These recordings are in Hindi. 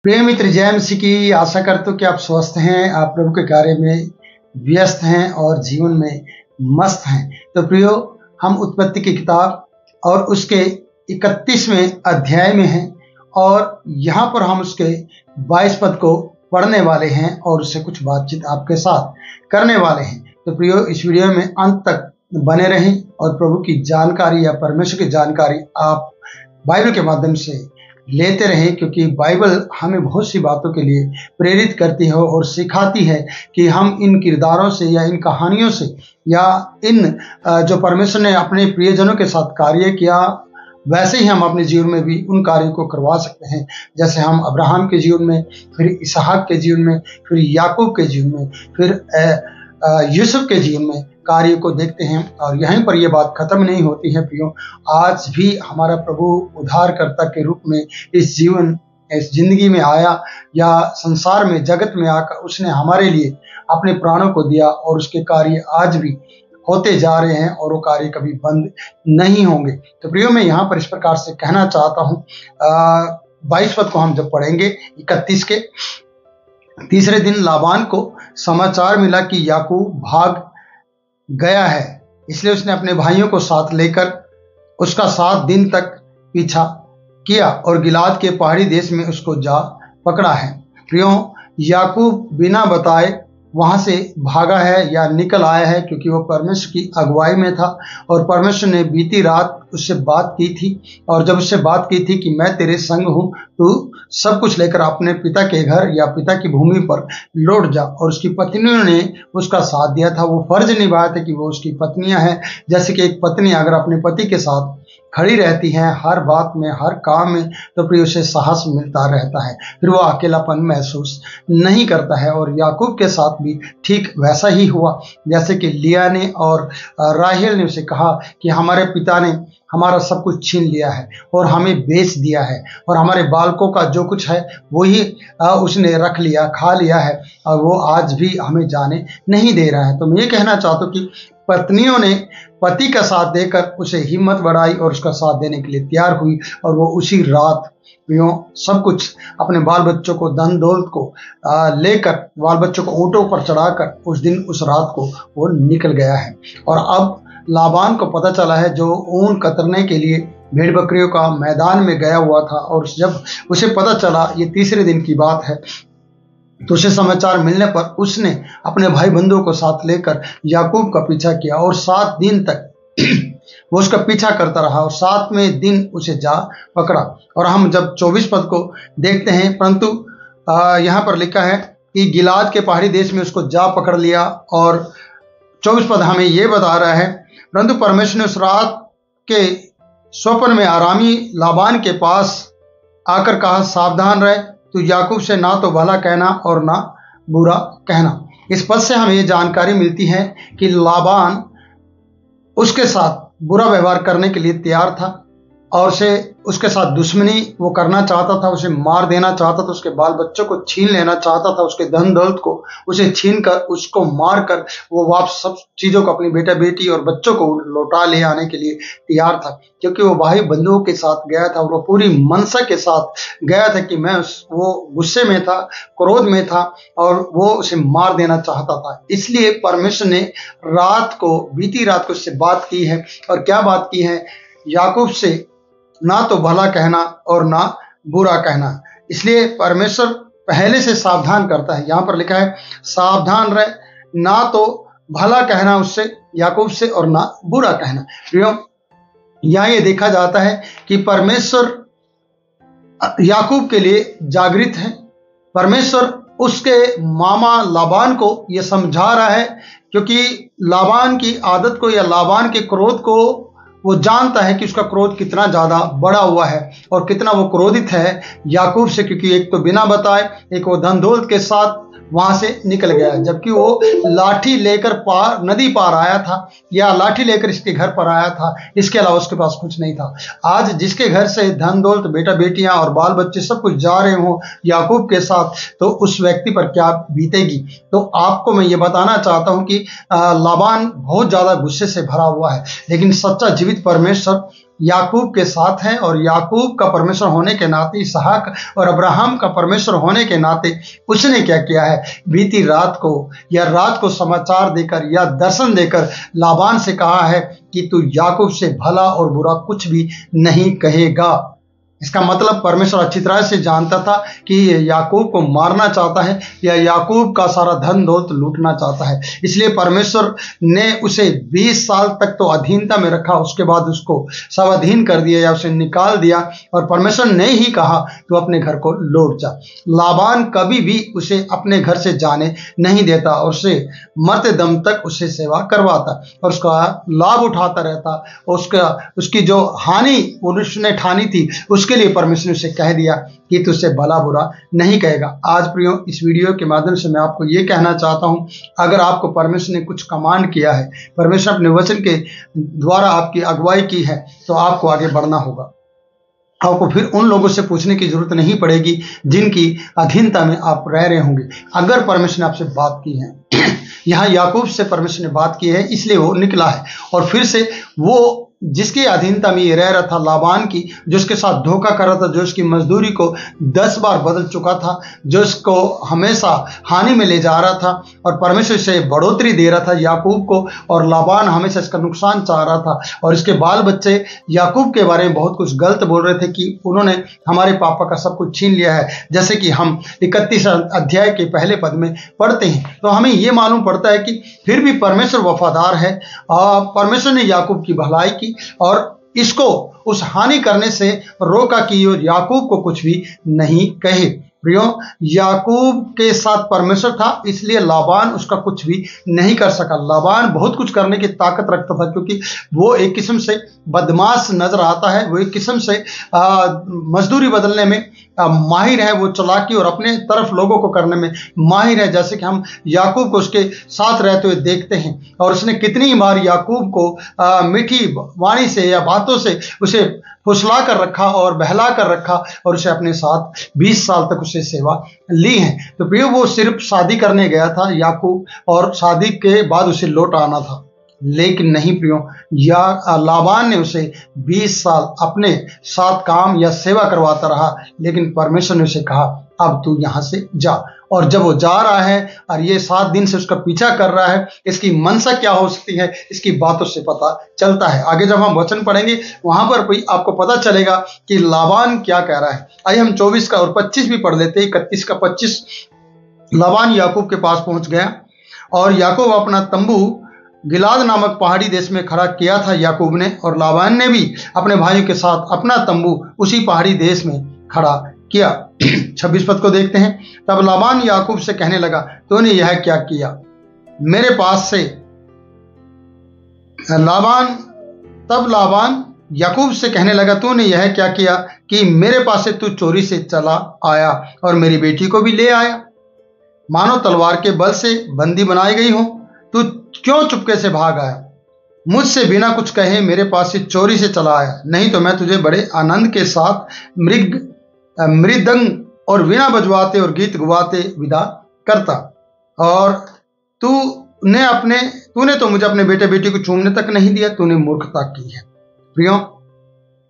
प्रिय मित्र, जय मसीह की। आशा करता हूँ कि आप स्वस्थ हैं, आप प्रभु के कार्य में व्यस्त हैं और जीवन में मस्त हैं। तो प्रियो, हम उत्पत्ति की किताब और उसके 31वें अध्याय में हैं और यहाँ पर हम उसके 22 पद को पढ़ने वाले हैं और उससे कुछ बातचीत आपके साथ करने वाले हैं। तो प्रियो, इस वीडियो में अंत तक बने रहें और प्रभु की जानकारी या परमेश्वर की जानकारी आप बाइबल के माध्यम से लेते रहें, क्योंकि बाइबल हमें बहुत सी बातों के लिए प्रेरित करती है और सिखाती है कि हम इन किरदारों से या इन कहानियों से या इन जो परमेश्वर ने अपने प्रियजनों के साथ कार्य किया, वैसे ही हम अपने जीवन में भी उन कार्यों को करवा सकते हैं। जैसे हम अब्राहम के जीवन में, फिर इसहाक के जीवन में, फिर याकूब के जीवन में, फिर यूसुफ के जीवन में कार्य को देखते हैं। और यहीं पर यह बात खत्म नहीं होती है प्रियो। आज भी हमारा प्रभु उद्धारकर्ता के रूप में इस जिंदगी में आया या संसार में, जगत में आकर उसने हमारे लिए अपने प्राणों को दिया और उसके कार्य आज भी होते जा रहे हैं और वो कार्य कभी बंद नहीं होंगे। तो प्रियो, मैं यहाँ पर इस प्रकार से कहना चाहता हूँ, 22 पद को हम जब पढ़ेंगे 31 के, तीसरे दिन लाबान को समाचार मिला कि याकूब भाग गया है, इसलिए उसने अपने भाइयों को साथ लेकर उसका 7 दिन तक पीछा किया और गिलाद के पहाड़ी देश में उसको जा पकड़ा है। प्रियो, याकूब बिना बताए वहां से भागा है या निकल आया है, क्योंकि वो परमेश्वर की अगुवाई में था और परमेश्वर ने बीती रात उससे बात की थी। और जब उससे बात की थी कि मैं तेरे संग हूं, तू सब कुछ लेकर अपने पिता के घर या पिता की भूमि पर लौट जा। और उसकी पत्नियों ने उसका साथ दिया था। वो फर्ज निभाया था कि वो उसकी पत्नियां हैं। जैसे कि एक पत्नी अगर अपने पति के साथ खड़ी रहती है हर बात में, हर काम में, तो फिर उसे साहस मिलता रहता है, फिर वो अकेलापन महसूस नहीं करता है। और याकूब के साथ भी ठीक वैसा ही हुआ। जैसे कि लिया ने और राहेल ने उसे कहा कि हमारे पिता ने हमारा सब कुछ छीन लिया है और हमें बेच दिया है और हमारे बालकों का जो कुछ है वही उसने रख लिया, खा लिया है, और वो आज भी हमें जाने नहीं दे रहा है। तो मैं ये कहना चाहता हूँ कि पत्नियों ने पति का साथ देकर उसे हिम्मत बढ़ाई और उसका साथ देने के लिए तैयार हुई, और वो उसी रात सब कुछ अपने बाल बच्चों को, धन दौलत को लेकर, बाल बच्चों को ऊँटों पर चढ़ाकर उस दिन, उस रात को वो निकल गया है। और अब लाबान को पता चला है, जो ऊन कतरने के लिए भेड़ बकरियों का मैदान में गया हुआ था, और जब उसे पता चला, ये तीसरे दिन की बात है, तो उसे समाचार मिलने पर उसने अपने भाई बंधुओं को साथ लेकर याकूब का पीछा किया और 7 दिन तक वो उसका पीछा करता रहा और 7वें दिन उसे जा पकड़ा। और हम जब 24 पद को देखते हैं, परंतु यहाँ पर लिखा है कि गिलाद के पहाड़ी देश में उसको जा पकड़ लिया। और 24 पद हमें ये बता रहा है, परंतु परमेश्वर ने उस रात के स्वप्न में आरामी लाबान के पास आकर कहा, सावधान रहे, तो याकूब से ना तो भला कहना और ना बुरा कहना। इस पद से हमें ये जानकारी मिलती है कि लाबान उसके साथ बुरा व्यवहार करने के लिए तैयार था और उसके साथ दुश्मनी वो करना चाहता था, उसे मार देना चाहता था, उसके बाल बच्चों को छीन लेना चाहता था, उसके धन दौलत को उसे छीन कर, उसको मार कर वो वापस सब चीज़ों को, अपनी बेटा बेटी और बच्चों को लौटा ले आने के लिए तैयार था। क्योंकि वो भाई बंधुओं के साथ गया था और वो पूरी मनसा के साथ गया था कि वो गुस्से में था, क्रोध में था और वो उसे मार देना चाहता था। इसलिए परमेश्वर ने बीती रात को उससे बात की है। और क्या बात की है? याकूब से ना तो भला कहना और ना बुरा कहना। इसलिए परमेश्वर पहले से सावधान करता है। यहाँ पर लिखा है, सावधान रहे, ना तो भला कहना उससे, याकूब से, और ना बुरा कहना। यहाँ ये देखा जाता है कि परमेश्वर याकूब के लिए जागृत है। परमेश्वर उसके मामा लाबान को ये समझा रहा है, क्योंकि लाबान की आदत को या लाबान के क्रोध को वो जानता है कि उसका क्रोध कितना ज़्यादा बढ़ा हुआ है और कितना वो क्रोधित है याकूब से, क्योंकि एक तो बिना बताए, एक वो धन दौलत के साथ वहां से निकल गया, जबकि वो लाठी लेकर नदी पार आया था या लाठी लेकर इसके घर पर आया था। इसके अलावा उसके पास कुछ नहीं था। आज जिसके घर से धन दौलत, बेटा बेटियां और बाल बच्चे सब कुछ जा रहे हो याकूब के साथ, तो उस व्यक्ति पर क्या बीतेगी। तो आपको मैं ये बताना चाहता हूं कि लाबान बहुत ज्यादा गुस्से से भरा हुआ है, लेकिन सच्चा जीवित परमेश्वर याकूब के साथ है और याकूब का परमेश्वर होने के नाते, इसहाक और अब्राहम का परमेश्वर होने के नाते उसने क्या किया है, बीती रात को या रात को समाचार देकर या दर्शन देकर लाबान से कहा है कि तू याकूब से भला और बुरा कुछ भी नहीं कहेगा। इसका मतलब परमेश्वर अच्छी तरह से जानता था कि याकूब को मारना चाहता है या याकूब का सारा धन दौलत लूटना चाहता है। इसलिए परमेश्वर ने उसे 20 साल तक तो अधीनता में रखा, उसके बाद उसको स्वाधीन कर दिया या उसे निकाल दिया और परमेश्वर ने ही कहा तू अपने घर को लौट जा। लाबान कभी भी उसे अपने घर से जाने नहीं देता और उसे मरते दम तक उससे सेवा करवाता और उसका लाभ उठाता रहता। उसकी जो हानि उसने ठानी थी उसके लिए परमेश्वर ने उसे कह दिया कि तुझसे भला बुरा नहीं कहेगा। आज प्रियो, इस वीडियो के माध्यम से मैं आपको ये कहना चाहता हूं, अगर आपको परमेश्वर ने कुछ कमांड किया है, परमेश्वर अपने वचन के द्वारा आपकी अगुवाई की है, तो आपको आगे बढ़ना होगा। आपको फिर उन लोगों से पूछने की जरूरत नहीं पड़ेगी जिनकी अधीनता में आप रह रहे होंगे। अगर परमेश्वर ने आपसे बात की है, यहाँ याकूब से परमेश्वर ने बात की है इसलिए वो निकला है और फिर से वो जिसकी अधीनता में ये रह रहा था, लाबान की, जो उसके साथ धोखा कर रहा था, जो उसकी मजदूरी को 10 बार बदल चुका था, जो उसको हमेशा हानि में ले जा रहा था और परमेश्वर से बढ़ोतरी दे रहा था याकूब को, और लाबान हमेशा इसका नुकसान चाह रहा था। और इसके बाल बच्चे याकूब के बारे में बहुत कुछ गलत बोल रहे थे कि उन्होंने हमारे पापा का सब कुछ छीन लिया है, जैसे कि हम 31 अध्याय के पहले पद में पढ़ते हैं। तो हमें ये मालूम पड़ता है कि फिर भी परमेश्वर वफादार है। परमेश्वर ने याकूब की भलाई की और इसको उस हानि करने से रोका कि और याकूब को कुछ भी नहीं कहे। प्रियो, याकूब के साथ परमेश्वर था इसलिए लाबान उसका कुछ भी नहीं कर सका। लाबान बहुत कुछ करने की ताकत रखता था क्योंकि वो एक किस्म से बदमाश नजर आता है, वो एक किस्म से मजदूरी बदलने में माहिर है, वो चालाकी और अपने तरफ लोगों को करने में माहिर है, जैसे कि हम याकूब को उसके साथ रहते हुए देखते हैं। और उसने कितनी बार याकूब को मीठी वाणी से या बातों से उसे फुसला कर रखा और बहला कर रखा और उसे अपने साथ 20 साल तक उसे सेवा ली है। तो प्रियो, वो सिर्फ शादी करने गया था याकूब और शादी के बाद उसे लौट आना था, लेकिन नहीं प्रियो, लाबान ने उसे 20 साल अपने साथ काम या सेवा करवाता रहा, लेकिन परमेश्वर ने उसे कहा अब तू यहां से जा। और जब वो जा रहा है और ये 7 दिन से उसका पीछा कर रहा है, इसकी मनसा क्या हो सकती है इसकी बातों से पता चलता है। आगे जब हम वचन पढ़ेंगे वहां पर कोई आपको पता चलेगा कि लाबान क्या कह रहा है। आइए हम 24 का और 25 भी पढ़ लेते हैं। 31 का 25, लाबान याकूब के पास पहुंच गया और याकूब अपना तंबू गिलाद नामक पहाड़ी देश में खड़ा किया था याकूब ने, और लाबान ने भी अपने भाइयों के साथ अपना तंबू उसी पहाड़ी देश में खड़ा किया। 26 पद को देखते हैं। तब लाबान याकूब से कहने लगा तूने यह क्या किया मेरे पास से। तब लाबान याकूब से कहने लगा तूने यह क्या किया कि मेरे पास से तू चोरी से चला आया और मेरी बेटी को भी ले आया, मानो तलवार के बल से बंदी बनाई गई हो। तू क्यों चुपके से भाग आया, मुझसे बिना कुछ कहे मेरे पास से चोरी से चला आया? नहीं तो मैं तुझे बड़े आनंद के साथ मृदंग और वीणा बजवाते और गीत गुवाते विदा करता, और तूने तो मुझे अपने बेटे बेटी को चूमने तक नहीं दिया, तूने मूर्खता की है। प्रियो,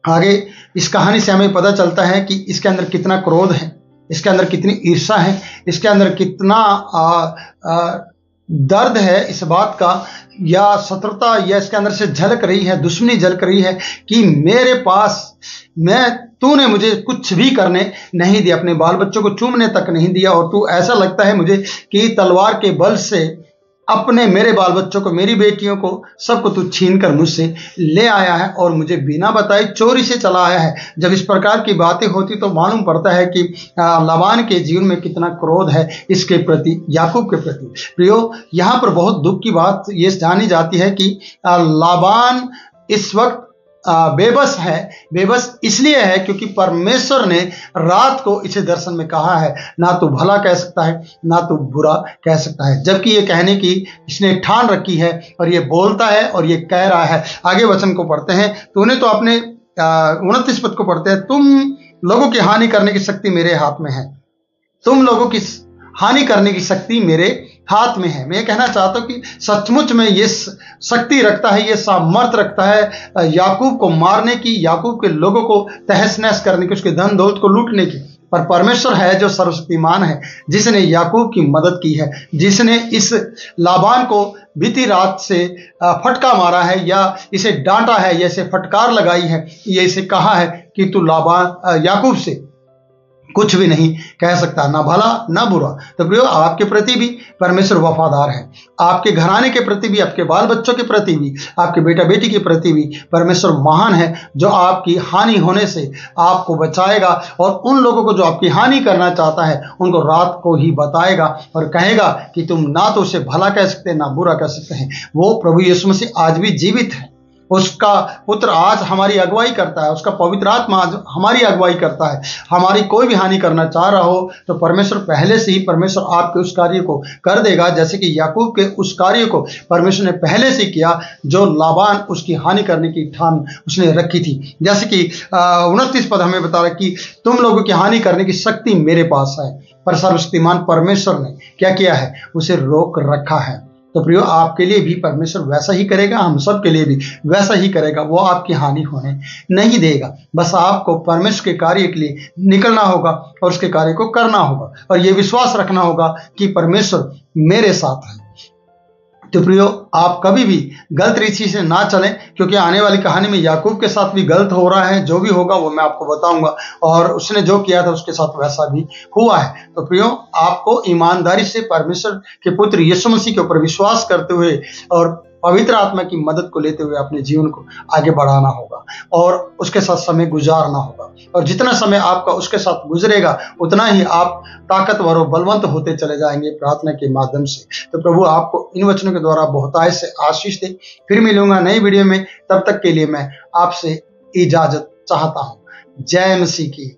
आगे इस कहानी से हमें पता चलता है कि इसके अंदर कितना क्रोध है, इसके अंदर कितनी ईर्ष्या है, इसके अंदर कितना दर्द है इस बात का, या शत्रुता या इसके अंदर से झलक रही है, दुश्मनी झलक रही है कि मेरे पास तूने मुझे कुछ भी करने नहीं दिया, अपने बाल बच्चों को चूमने तक नहीं दिया, और तू ऐसा लगता है मुझे कि तलवार के बल से अपने मेरे बाल बच्चों को, मेरी बेटियों को, सबको तू छीन कर मुझसे ले आया है और मुझे बिना बताए चोरी से चला आया है। जब इस प्रकार की बातें होती तो मालूम पड़ता है कि लाबान के जीवन में कितना क्रोध है इसके प्रति, याकूब के प्रति। प्रियो, यहाँ पर बहुत दुख की बात ये जानी जाती है कि लाबान इस वक्त बेबस है। बेबस इसलिए है क्योंकि परमेश्वर ने रात को इसे दर्शन में कहा है, ना तो भला कह सकता है ना तो बुरा कह सकता है, जबकि ये कहने की इसने ठान रखी है और ये बोलता है और ये कह रहा है। आगे वचन को पढ़ते हैं। तूने तो अपने 29 पद को पढ़ते हैं, तुम लोगों की हानि करने की शक्ति मेरे हाथ में है, तुम लोगों की हानि करने की शक्ति मेरे हाथ में है। मैं ये कहना चाहता हूँ कि सचमुच में ये शक्ति रखता है, ये सामर्थ रखता है याकूब को मारने की, याकूब के लोगों को तहस नहस करने की, उसके धन दौलत को लूटने की। पर परमेश्वर है जो सर्वशक्तिमान है, जिसने याकूब की मदद की है, जिसने इस लाबान को बीती रात से फटका मारा है, या इसे डांटा है, या इसे फटकार लगाई है, ये इसे कहा है कि तू लाबान याकूब से कुछ भी नहीं कह सकता, ना भला ना बुरा। तो प्रियो, आपके प्रति भी परमेश्वर वफादार है, आपके घराने के प्रति भी, आपके बाल बच्चों के प्रति भी, आपके बेटा बेटी के प्रति भी परमेश्वर महान है, जो आपकी हानि होने से आपको बचाएगा, और उन लोगों को जो आपकी हानि करना चाहता है उनको रात को ही बताएगा और कहेगा कि तुम ना तो उसे भला कह सकते ना बुरा कह सकते हैं। वो प्रभु यीशु मसीह आज भी जीवित है, उसका पुत्र आज हमारी अगुवाई करता है, उसका पवित्र आत्मा आज हमारी अगुवाई करता है। हमारी कोई भी हानि करना चाह रहा हो तो परमेश्वर पहले से ही परमेश्वर आपके उस कार्य को कर देगा, जैसे कि याकूब के उस कार्य को परमेश्वर ने पहले से किया जो लाबान उसकी हानि करने की ठान उसने रखी थी। जैसे कि 29 पद हमें बता रहा कि तुम लोगों की हानि करने की शक्ति मेरे पास है, पर सर्वशक्तिमान परमेश्वर ने क्या किया है, उसे रोक रखा है। तो प्रियो, आपके लिए भी परमेश्वर वैसा ही करेगा, हम सब के लिए भी वैसा ही करेगा। वो आपकी हानि होने नहीं देगा। बस आपको परमेश्वर के कार्य के लिए निकलना होगा और उसके कार्य को करना होगा, और ये विश्वास रखना होगा कि परमेश्वर मेरे साथ है। तो प्रियो, आप कभी भी गलत रीति से ना चलें, क्योंकि आने वाली कहानी में याकूब के साथ भी गलत हो रहा है। जो भी होगा वो मैं आपको बताऊंगा, और उसने जो किया था उसके साथ वैसा भी हुआ है। तो प्रियो, आपको ईमानदारी से परमेश्वर के पुत्र यीशु मसीह के ऊपर विश्वास करते हुए और पवित्र आत्मा की मदद को लेते हुए अपने जीवन को आगे बढ़ाना होगा और उसके साथ समय गुजारना होगा। और जितना समय आपका उसके साथ गुजरेगा उतना ही आप ताकतवर और बलवंत होते चले जाएंगे प्रार्थना के माध्यम से। तो प्रभु आपको इन वचनों के द्वारा बहुतायत से आशीष दे। फिर मिलूंगा नई वीडियो में, तब तक के लिए मैं आपसे इजाजत चाहता हूँ। जय मसीह की।